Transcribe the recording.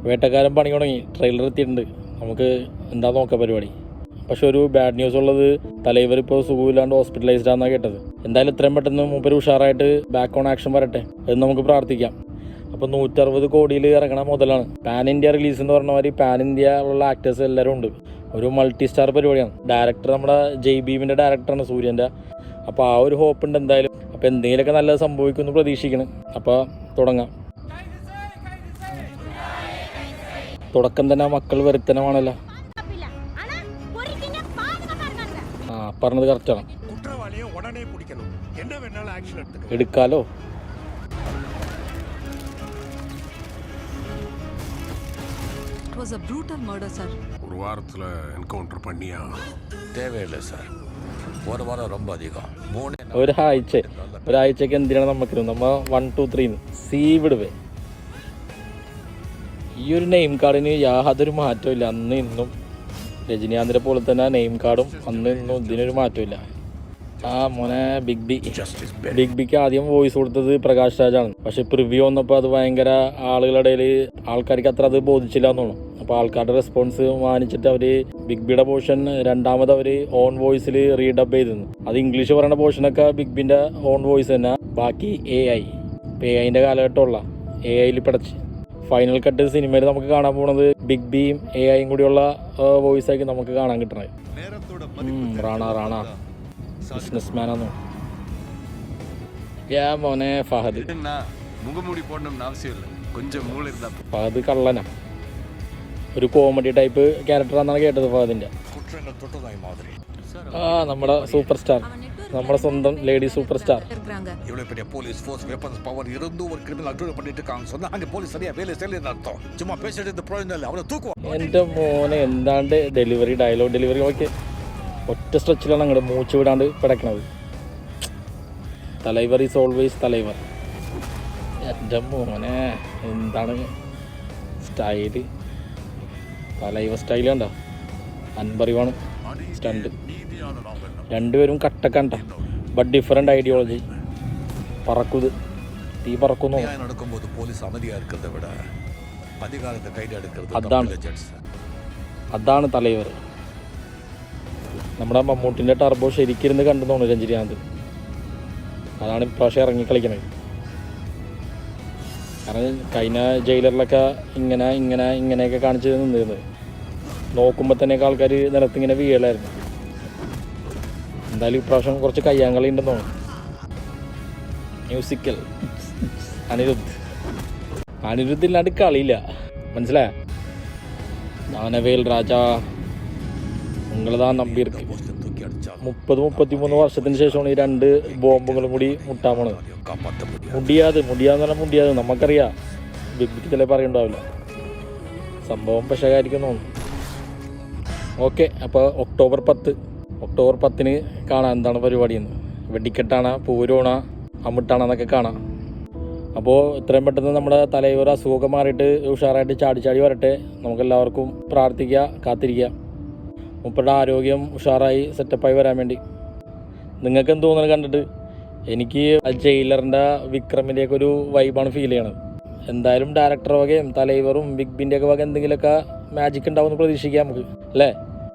വേട്ടക്കാരൻ പണി തുടങ്ങി, ട്രെയിലർ എത്തിയിട്ടുണ്ട്. നമുക്ക് എന്താ നോക്കാം പരിപാടി. പക്ഷെ ഒരു ബാഡ് ന്യൂസ് ഉള്ളത്, തലൈവർ ഇപ്പോൾ സുഖമില്ലാണ്ട് ഹോസ്പിറ്റലൈസ്ഡ് ആണെന്നാണ് കേട്ടത്. എന്തായാലും എത്രയും പെട്ടെന്ന് മൂപ്പര് ഉഷാറായിട്ട് ബാക്ക് ഓൺ ആക്ഷൻ വരട്ടെ എന്ന് നമുക്ക് പ്രാർത്ഥിക്കാം. അപ്പോൾ 160 കോടിയിൽ ഇറങ്ങണ മുതലാണ്. പാൻ ഇന്ത്യ റിലീസ് എന്ന് പറഞ്ഞ മാതിരി പാൻ ഇന്ത്യ ഉള്ള ആക്ടേഴ്സ് എല്ലാവരും ഉണ്ട്. ഒരു മൾട്ടി സ്റ്റാർ പരിപാടിയാണ്. ഡയറക്ടർ നമ്മുടെ ജയ് ഭീമിൻ്റെ ഡയറക്ടറാണ്, സൂര്യൻ്റെ. അപ്പോൾ ആ ഒരു ഹോപ്പ് ഉണ്ട് എന്തായാലും. അപ്പോൾ എന്തെങ്കിലുമൊക്കെ നല്ലത് സംഭവിക്കുമെന്ന് പ്രതീക്ഷിക്കണം. അപ്പോൾ തുടങ്ങാം. തുടക്കം തന്നെ മക്കൾ വരുത്തനമാണല്ലോ. പറഞ്ഞത് കറക്റ്റാണ്, എടുക്കാലോ. ஒரு வாரத்துல என்கவுண்டர் பண்ணியா? தேவையில்லை சார், ஒரு வாரம் ரொம்ப அதிகம். ഒരാഴ്ചക്ക് എന്തിനാണ് നമുക്ക്? നമ്മ 1 2 3 സീ വിടുവേ. ഈ ഒരു നെയിം കാർഡിന് യാതൊരു മാറ്റവും ഇല്ല. അന്ന് ഇന്നും രജനീകാന്തിനെ പോലെ തന്നെ നെയിം കാർഡും അന്ന് ഇന്നും ഇതിനൊരു മാറ്റമില്ല. മോനെ ബിഗ് ബിക്ക് ആദ്യം വോയിസ് കൊടുത്തത് പ്രകാശ് രാജാണ്. പക്ഷെ പ്രിവ്യൂ വന്നപ്പോൾ അത് ഭയങ്കര ആളുകളുടെ ഇടയിൽ ആൾക്കാർക്ക് അത്ര അത് ബോധിച്ചില്ല എന്ന് തോന്നുന്നു. അപ്പോൾ ആൾക്കാരുടെ റെസ്പോൺസ് മാനിച്ചിട്ട് അവർ ബിഗ് ബിയുടെ പോർഷൻ രണ്ടാമത് അവർ ഓൺ വോയിസിൽ റീഡബ് ചെയ്തിരുന്നു. അത് ഇംഗ്ലീഷ് പറയുന്ന പോർഷനൊക്കെ ബിഗ് ബിൻ്റെ ഓൺ വോയിസ് തന്നെ. ബാക്കി AI. ഇപ്പോൾ AIൻ്റെ കാലഘട്ടമുള്ള AIയിൽ പിടച്ച് ഫൈനൽ കട്ട് സിനിമയിൽ നമുക്ക് കാണാൻ പോകുന്നത് ബിഗ് ബിയും AIയും കൂടിയുള്ള വോയിസ് ആക്കി നമുക്ക് കാണാൻ കിട്ടണത്. റാണ ബിസിനസ് മാനാണോ? മോനെ ഫഹദ് ഫഹദ് കള്ളനാ, ഒരു കോമഡി ടൈപ്പ് ക്യാരക്ടറാണെന്നാണ് കേട്ടത് ഫഹദിൻ്റെ. നമ്മുടെ സൂപ്പർ സ്റ്റാർ, നമ്മുടെ സ്വന്തം ലേഡി സൂപ്പർ സ്റ്റാർ. എൻ്റെ മോനെ എന്താണ്ട് ഡെലിവറി ഡെലിവറി ഒക്കെ ഒറ്റ സ്ട്രെച്ചിലാണ് അങ്ങോട്ട് മൂച്ച് വിടാണ്ട് കിടക്കണത്. Thalaivar is always Thalaivar. എൻ്റെ മോനെ എന്താണ് സ്റ്റൈല്, തലൈവർ സ്റ്റൈൽ കണ്ട. അൻപറിവാണ് സ്റ്റണ്ട്. രണ്ടുപേരും കട്ടക്കണ്ട, ബട്ട് ഡിഫറെൻ്റ് ഐഡിയോളജി. പറക്കുത് തീ പറക്കുന്നു. അതാണ് തലൈവർ. നമ്മുടെ മമ്മൂട്ടിൻ്റെ ടർബോ ശരിക്കിരുന്ന് കണ്ടു തോന്നുന്നു രഞ്ജിനികാന്ത്. അതാണ് ഇപ്രാവശ്യം ഇറങ്ങി കളിക്കണത്. കാരണം കഴിഞ്ഞ ജയിലറിലൊക്കെ ഇങ്ങനെയൊക്കെ കാണിച്ച് നിന്നിരുന്നത് നോക്കുമ്പോൾ തന്നെ ആൾക്കാർ നിലത്തിങ്ങനെ വീഴലായിരുന്നു. എന്തായാലും ഇപ്രാവശ്യം കുറച്ച് കയ്യാങ്കളി ഉണ്ടെന്ന് തോന്നുന്നു. മ്യൂസിക്കൽ അനിരുദ്ധ് ഇല്ലാണ്ട് കളിയില്ല, മനസ്സിലായ? ദാനവേൽ രാജാ നിങ്ങളതാ നമ്പിയിർക്ക് 30-33 വർഷത്തിന് ശേഷമാണ് ഈ 2 ബോംബുകളും കൂടി മുട്ടാൻ പോണത്. മുടിയാതെ പറഞ്ഞാൽ നമുക്കറിയാം. ബിഗ് ബിക്ക് ചില പറയണ്ടാവില്ല, സംഭവം പെശകായിരിക്കും തോന്നുന്നു. ഓക്കെ, അപ്പോൾ ഒക്ടോബർ 10 കാണാം എന്താണ് പരിപാടിയെന്ന്. വെടിക്കെട്ടാണ്, പൂരോണ, അമ്മിട്ടാണെന്നൊക്കെ കാണാം. അപ്പോൾ എത്രയും പെട്ടെന്ന് നമ്മുടെ തലൈവർ അസുഖമൊക്കെ മാറിയിട്ട് ഉഷാറായിട്ട് ചാടി വരട്ടെ. നമുക്കെല്ലാവർക്കും പ്രാർത്ഥിക്കുക, കാത്തിരിക്കുക. മൂപ്പരുടെ ആരോഗ്യം ഉഷാറായി സെറ്റപ്പായി വരാൻ വേണ്ടി. നിങ്ങൾക്ക് എന്ത് തോന്നുന്നു കണ്ടിട്ട്? എനിക്ക് ജയിലറിൻ്റെ വിക്രമിൻ്റെയൊക്കെ ഒരു വൈബാണ് ഫീൽ ചെയ്യണത്. എന്തായാലും ഡയറക്ടർ വകയും തലൈവറും ബിഗ് ബിൻ്റെയൊക്കെ വക എന്തെങ്കിലുമൊക്കെ മാജിക് ഉണ്ടാവുമെന്ന് പ്രതീക്ഷിക്കാം നമുക്ക്, അല്ലേ?